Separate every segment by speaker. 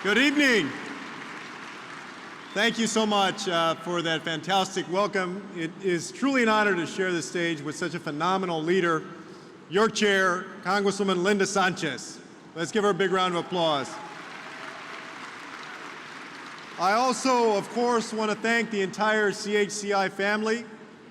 Speaker 1: Good evening. Thank you so much for that fantastic welcome. It is truly an honor to share the stage with such a phenomenal leader, your chair, Congresswoman Linda Sanchez. Let's give her a big round of applause. I also, of course, want to thank the entire CHCI family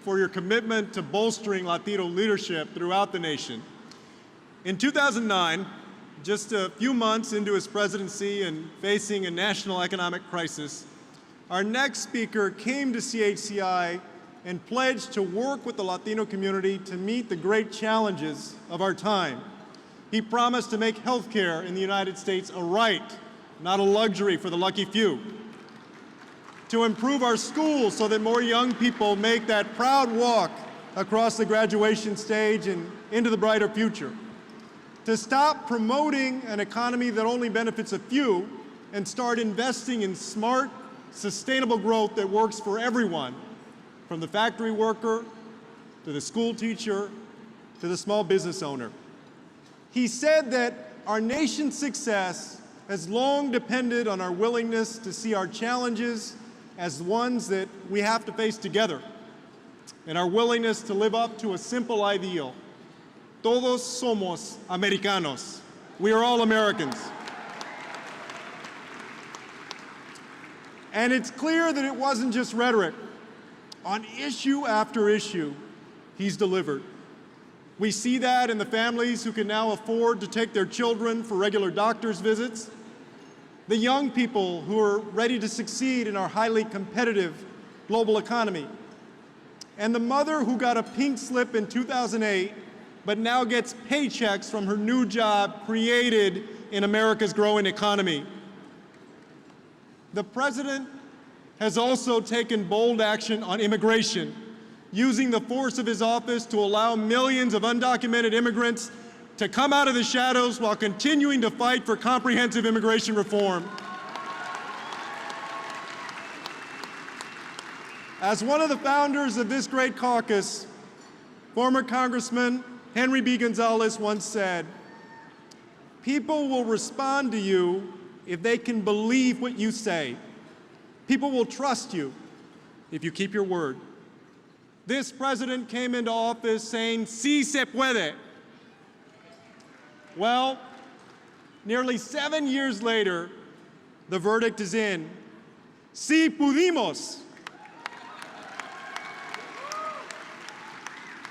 Speaker 1: for your commitment to bolstering Latino leadership throughout the nation. In 2009, just a few months into his presidency and facing a national economic crisis, our next speaker came to CHCI and pledged to work with the Latino community to meet the great challenges of our time. He promised to make healthcare in the United States a right, not a luxury for the lucky few. To improve our schools so that more young people make that proud walk across the graduation stage and into the brighter future. To stop promoting an economy that only benefits a few and start investing in smart, sustainable growth that works for everyone, from the factory worker to the school teacher to the small business owner. He said that our nation's success has long depended on our willingness to see our challenges as ones that we have to face together, and our willingness to live up to a simple ideal. Todos somos Americanos. We are all Americans. And it's clear that it wasn't just rhetoric. On issue after issue, he's delivered. We see that in the families who can now afford to take their children for regular doctor's visits, the young people who are ready to succeed in our highly competitive global economy, and the mother who got a pink slip in 2008 but now gets paychecks from her new job created in America's growing economy. The president has also taken bold action on immigration, using the force of his office to allow millions of undocumented immigrants to come out of the shadows while continuing to fight for comprehensive immigration reform. As one of the founders of this great caucus, former Congressman Henry B. Gonzalez once said, "People will respond to you if they can believe what you say. People will trust you if you keep your word." This president came into office saying, "Sí se puede." Well, nearly 7 years later, the verdict is in. Sí pudimos.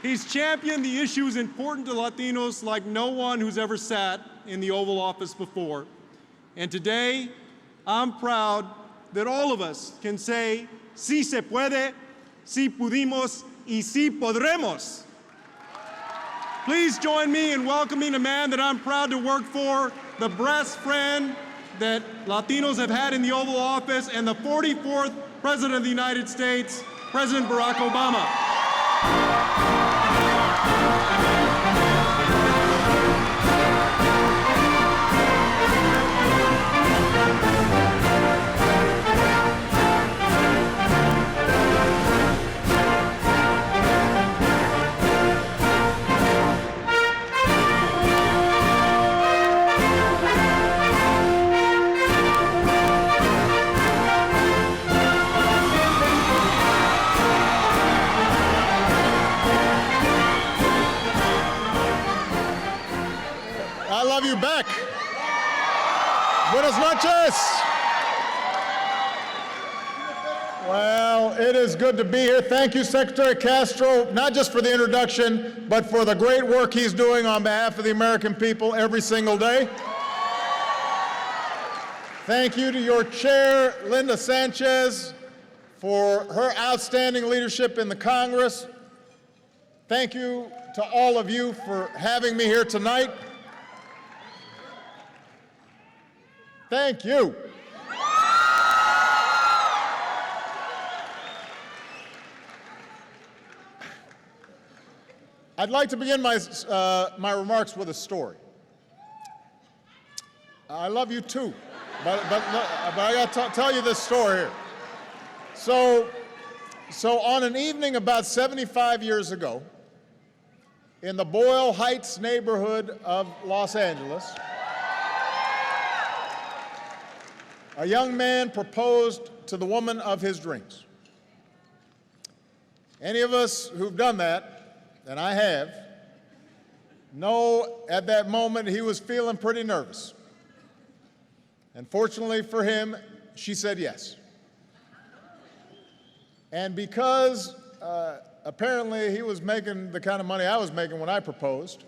Speaker 1: He's championed the issues important to Latinos like no one who's ever sat in the Oval Office before. And today, I'm proud that all of us can say, sí se puede, sí pudimos, y sí podremos. Please join me in welcoming a man that I'm proud to work for, the best friend that Latinos have had in the Oval Office, and the 44th President of the United States, President Barack Obama.
Speaker 2: I love you back. Buenas noches. Well, it is good to be here. Thank you, Secretary Castro, not just for the introduction, but for the great work he's doing on behalf of the American people every single day. Thank you to your chair, Linda Sanchez, for her outstanding leadership in the Congress. Thank you to all of you for having me here tonight. Thank you. I'd like to begin my remarks with a story. I love you too, but I got to tell you this story here. So on an evening about 75 years ago, in the Boyle Heights neighborhood of Los Angeles, a young man proposed to the woman of his dreams. Any of us who've done that, and I have, know at that moment he was feeling pretty nervous. And fortunately for him, she said yes. And because apparently he was making the kind of money I was making when I proposed,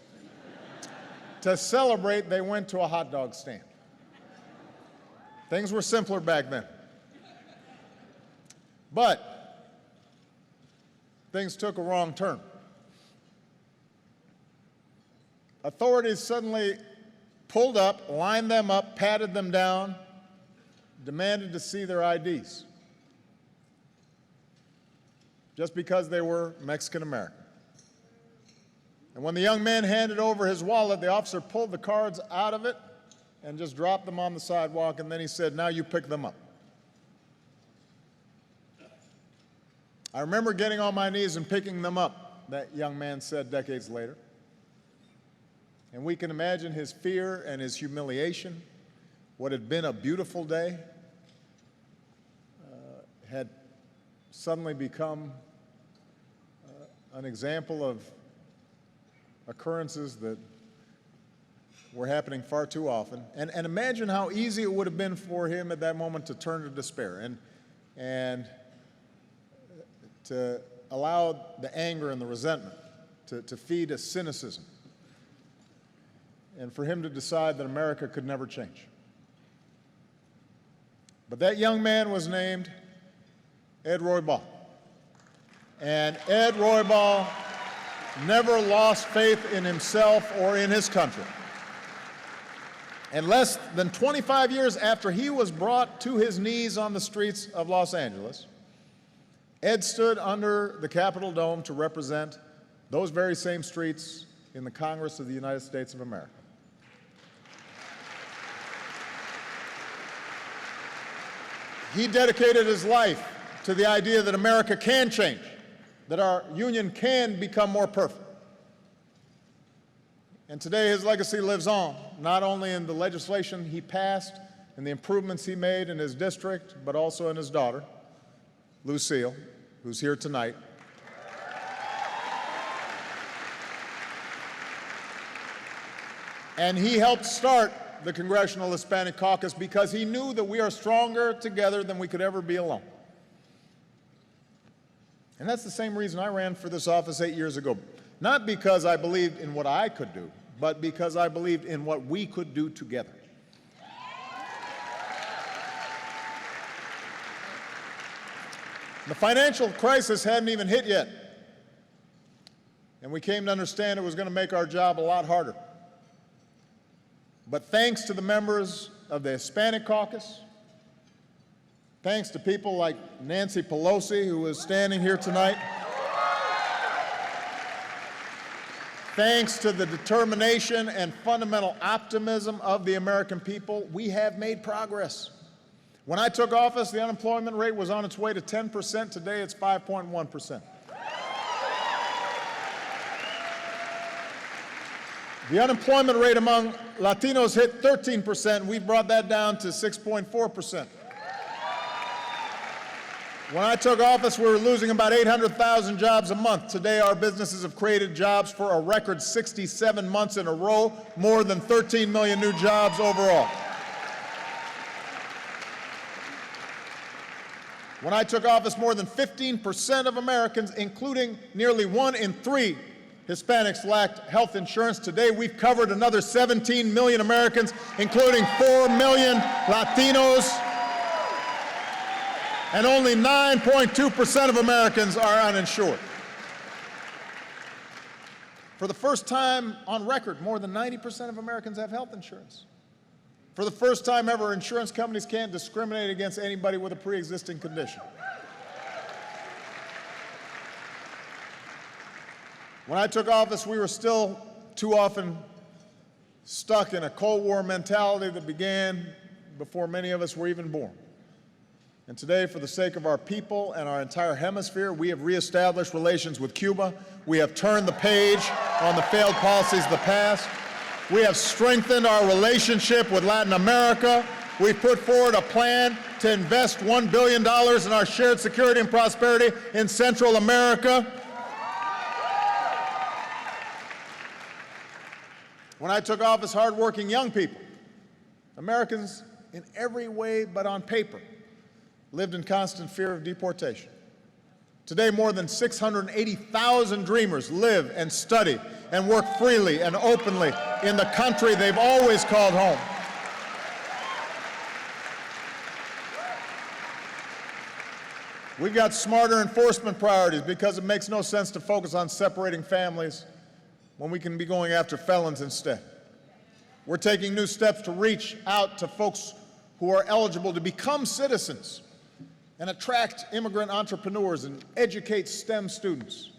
Speaker 2: to celebrate, they went to a hot dog stand. Things were simpler back then. But things took a wrong turn. Authorities suddenly pulled up, lined them up, patted them down, demanded to see their IDs, just because they were Mexican American. And when the young man handed over his wallet, the officer pulled the cards out of it and just dropped them on the sidewalk, and then he said, "Now you pick them up." I remember getting on my knees and picking them up, that young man said decades later. And we can imagine his fear and his humiliation. What had been a beautiful day had suddenly become an example of occurrences that were happening far too often. And imagine how easy it would have been for him at that moment to turn to despair and to allow the anger and the resentment to feed a cynicism, and for him to decide that America could never change. But that young man was named Ed Roybal. And Ed Roybal never lost faith in himself or in his country. And less than 25 years after he was brought to his knees on the streets of Los Angeles, Ed stood under the Capitol dome to represent those very same streets in the Congress of the United States of America. He dedicated his life to the idea that America can change, that our union can become more perfect. And today his legacy lives on, not only in the legislation he passed and the improvements he made in his district, but also in his daughter, Lucille, who's here tonight. And he helped start the Congressional Hispanic Caucus because he knew that we are stronger together than we could ever be alone. And that's the same reason I ran for this office 8 years ago. Not because I believed in what I could do, but because I believed in what we could do together. The financial crisis hadn't even hit yet, and we came to understand it was going to make our job a lot harder. But thanks to the members of the Hispanic Caucus, thanks to people like Nancy Pelosi, who is standing here tonight, thanks to the determination and fundamental optimism of the American people, we have made progress. When I took office, the unemployment rate was on its way to 10%. Today, it's 5.1%. The unemployment rate among Latinos hit 13%. We've brought that down to 6.4%. When I took office, we were losing about 800,000 jobs a month. Today, our businesses have created jobs for a record 67 months in a row, more than 13 million new jobs overall. When I took office, more than 15% of Americans, including nearly 1 in 3 Hispanics, lacked health insurance. Today, we've covered another 17 million Americans, including 4 million Latinos, and only 9.2% of Americans are uninsured. For the first time on record, more than 90% of Americans have health insurance. For the first time ever, insurance companies can't discriminate against anybody with a pre-existing condition. When I took office, we were still too often stuck in a Cold War mentality that began before many of us were even born. And today, for the sake of our people and our entire hemisphere, we have reestablished relations with Cuba. We have turned the page on the failed policies of the past. We have strengthened our relationship with Latin America. We've put forward a plan to invest $1 billion in our shared security and prosperity in Central America. When I took office, hardworking young people, Americans in every way but on paper, lived in constant fear of deportation. Today, more than 680,000 dreamers live and study and work freely and openly in the country they've always called home. We've got smarter enforcement priorities because it makes no sense to focus on separating families when we can be going after felons instead. We're taking new steps to reach out to folks who are eligible to become citizens and attract immigrant entrepreneurs and educate STEM students.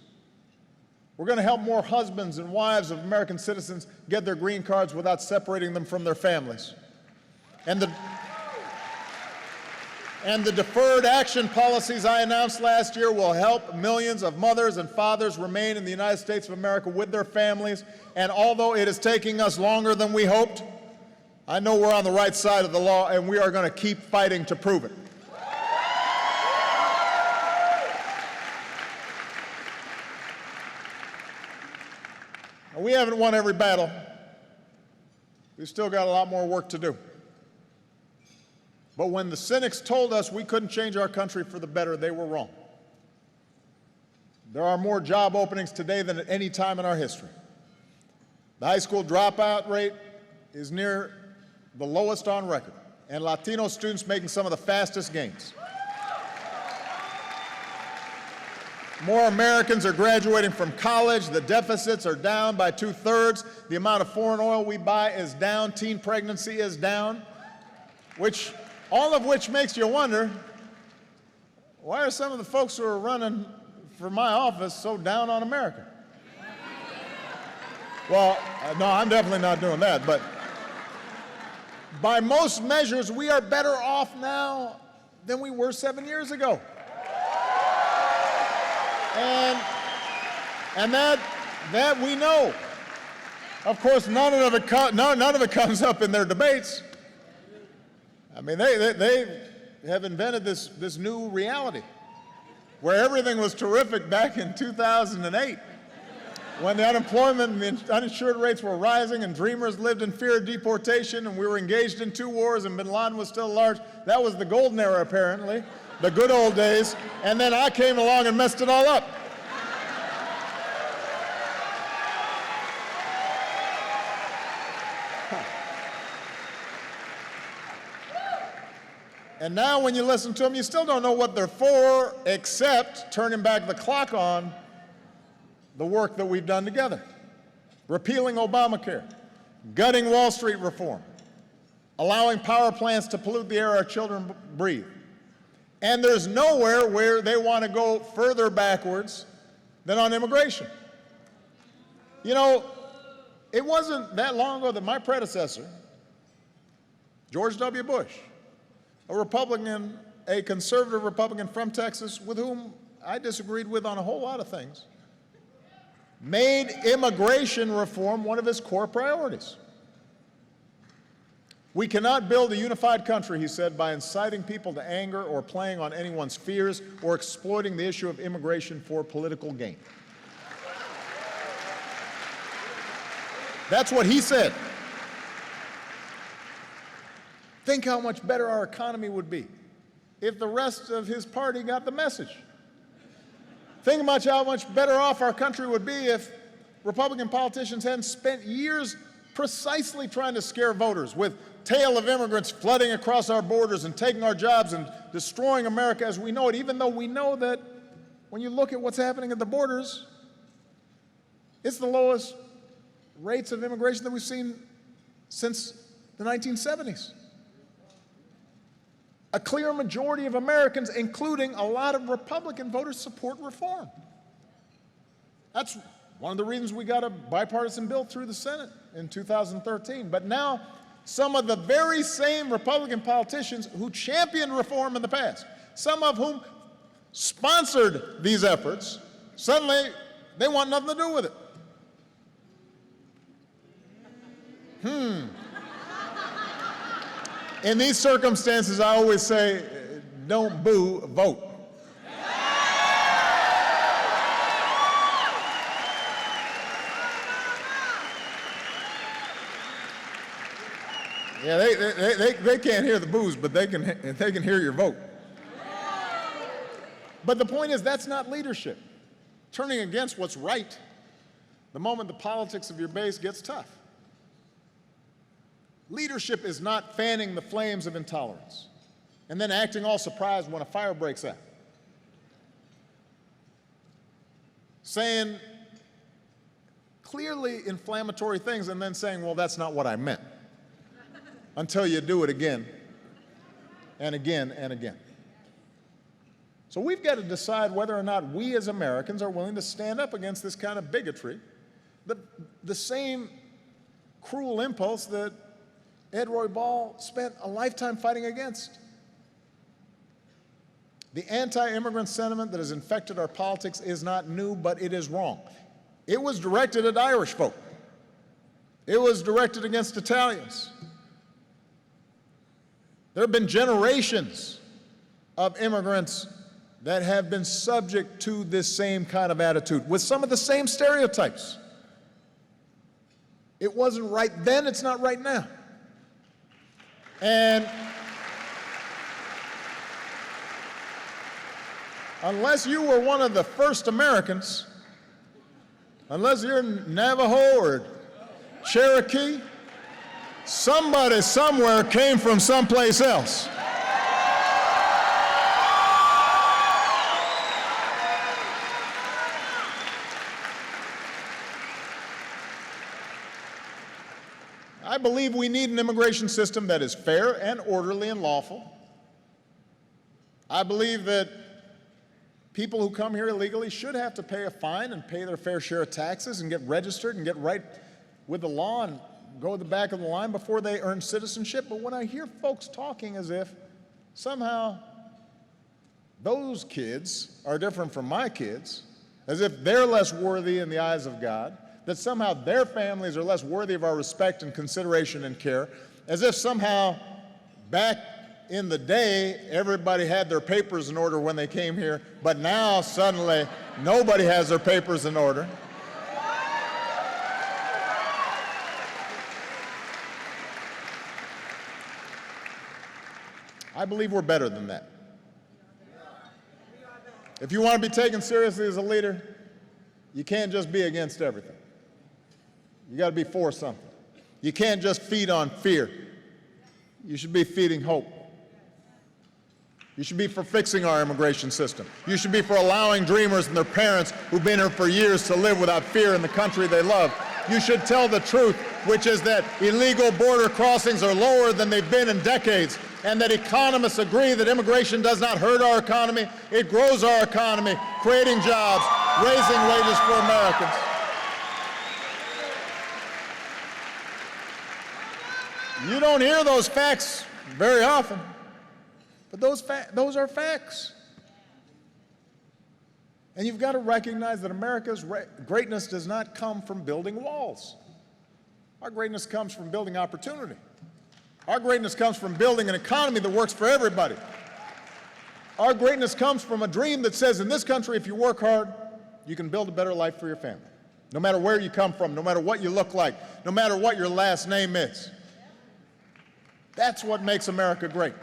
Speaker 2: We're going to help more husbands and wives of American citizens get their green cards without separating them from their families. And the deferred action policies I announced last year will help millions of mothers and fathers remain in the United States of America with their families. And although it is taking us longer than we hoped, I know we're on the right side of the law, and we are going to keep fighting to prove it. We haven't won every battle. We've still got a lot more work to do. But when the cynics told us we couldn't change our country for the better, they were wrong. There are more job openings today than at any time in our history. The high school dropout rate is near the lowest on record, and Latino students making some of the fastest gains. More Americans are graduating from college. The deficits are down by 2/3. The amount of foreign oil we buy is down. Teen pregnancy is down, all of which makes you wonder, why are some of the folks who are running for my office so down on America? Well, no, I'm definitely not doing that, but by most measures, we are better off now than we were 7 years ago. And that we know. Of course, none of it comes up in their debates. I mean, they have invented this new reality where everything was terrific back in 2008 when the unemployment and the uninsured rates were rising and dreamers lived in fear of deportation and we were engaged in 2 wars and bin Laden was still large. That was the golden era, apparently, the good old days. And then I came along and messed it all up. And now when you listen to them, you still don't know what they're for, except turning back the clock on the work that we've done together. Repealing Obamacare, gutting Wall Street reform, allowing power plants to pollute the air our children breathe. And there's nowhere where they want to go further backwards than on immigration. You know, it wasn't that long ago that my predecessor, George W. Bush, a Republican, a conservative Republican from Texas, with whom I disagreed with on a whole lot of things, made immigration reform one of his core priorities. We cannot build a unified country, he said, by inciting people to anger or playing on anyone's fears or exploiting the issue of immigration for political gain. That's what he said. Think how much better our economy would be if the rest of his party got the message. Think about how much better off our country would be if Republican politicians hadn't spent years precisely trying to scare voters with tale of immigrants flooding across our borders and taking our jobs and destroying America as we know it, even though we know that when you look at what's happening at the borders, it's the lowest rates of immigration that we've seen since the 1970s. A clear majority of Americans, including a lot of Republican voters, support reform. That's one of the reasons we got a bipartisan bill through the Senate in 2013. But now, some of the very same Republican politicians who championed reform in the past, some of whom sponsored these efforts, suddenly they want nothing to do with it. In these circumstances, I always say, don't boo, vote. Yeah, they can't hear the boos, but they can hear your vote. But the point is, that's not leadership. Turning against what's right the moment the politics of your base gets tough. Leadership is not fanning the flames of intolerance and then acting all surprised when a fire breaks out. Saying clearly inflammatory things and then saying, well, that's not what I meant, until you do it again and again and again. So we've got to decide whether or not we as Americans are willing to stand up against this kind of bigotry, the same cruel impulse that Ed Roybal spent a lifetime fighting against. The anti-immigrant sentiment that has infected our politics is not new, but it is wrong. It was directed at Irish folk. It was directed against Italians. There have been generations of immigrants that have been subject to this same kind of attitude with some of the same stereotypes. It wasn't right then, it's not right now. And unless you were one of the first Americans, unless you're Navajo or Cherokee, somebody somewhere came from someplace else. I believe we need an immigration system that is fair and orderly and lawful. I believe that people who come here illegally should have to pay a fine and pay their fair share of taxes and get registered and get right with the law and go to the back of the line before they earn citizenship. But when I hear folks talking as if somehow those kids are different from my kids, as if they're less worthy in the eyes of God, that somehow their families are less worthy of our respect and consideration and care, as if somehow back in the day everybody had their papers in order when they came here, but now suddenly nobody has their papers in order. I believe we're better than that. If you want to be taken seriously as a leader, you can't just be against everything. You got to be for something. You can't just feed on fear. You should be feeding hope. You should be for fixing our immigration system. You should be for allowing dreamers and their parents who've been here for years to live without fear in the country they love. You should tell the truth, which is that illegal border crossings are lower than they've been in decades, and that economists agree that immigration does not hurt our economy, it grows our economy, creating jobs, raising wages for Americans. You don't hear those facts very often, but those are facts. And you've got to recognize that America's greatness does not come from building walls. Our greatness comes from building opportunity. Our greatness comes from building an economy that works for everybody. Our greatness comes from a dream that says, in this country, if you work hard, you can build a better life for your family. No matter where you come from, no matter what you look like, no matter what your last name is. That's what makes America great.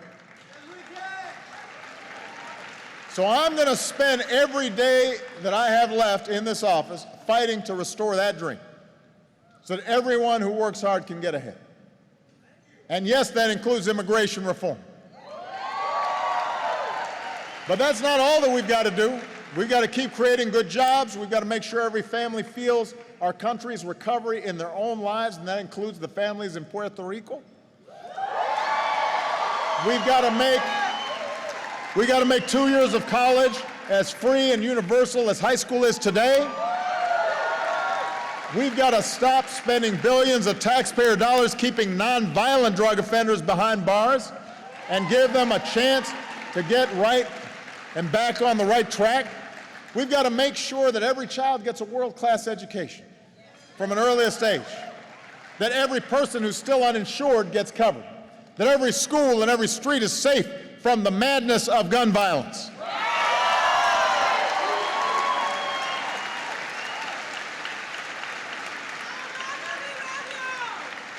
Speaker 2: So I'm going to spend every day that I have left in this office fighting to restore that dream so that everyone who works hard can get ahead. And yes, that includes immigration reform. But that's not all that we've got to do. We've got to keep creating good jobs. We've got to make sure every family feels our country's recovery in their own lives, and that includes the families in Puerto Rico. We've got to make 2 years of college as free and universal as high school is today. We've got to stop spending billions of taxpayer dollars keeping nonviolent drug offenders behind bars and give them a chance to get right and back on the right track. We've got to make sure that every child gets a world-class education from an earliest age, that every person who's still uninsured gets covered, that every school and every street is safe from the madness of gun violence.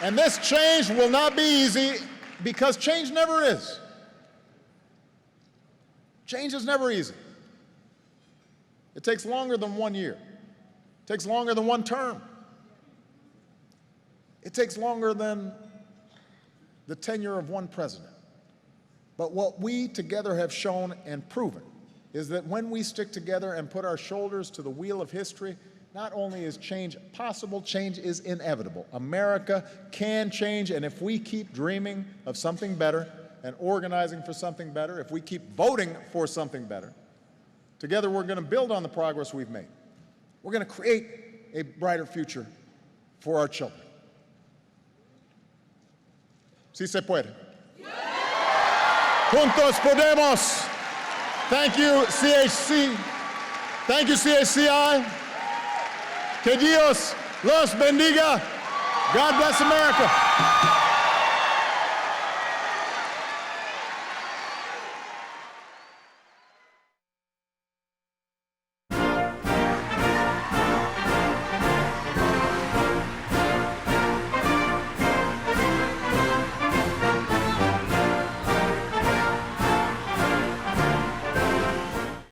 Speaker 2: And this change will not be easy because change never is. Change is never easy. It takes longer than 1 year. It takes longer than one term. It takes longer than the tenure of one president. But what we together have shown and proven is that when we stick together and put our shoulders to the wheel of history, not only is change possible, change is inevitable. America can change, and if we keep dreaming of something better and organizing for something better, if we keep voting for something better, together we're going to build on the progress we've made. We're going to create a brighter future for our children. Si se puede. Juntos podemos. Thank you, CHC. Thank you, CHCI. Que Dios los bendiga. God bless America.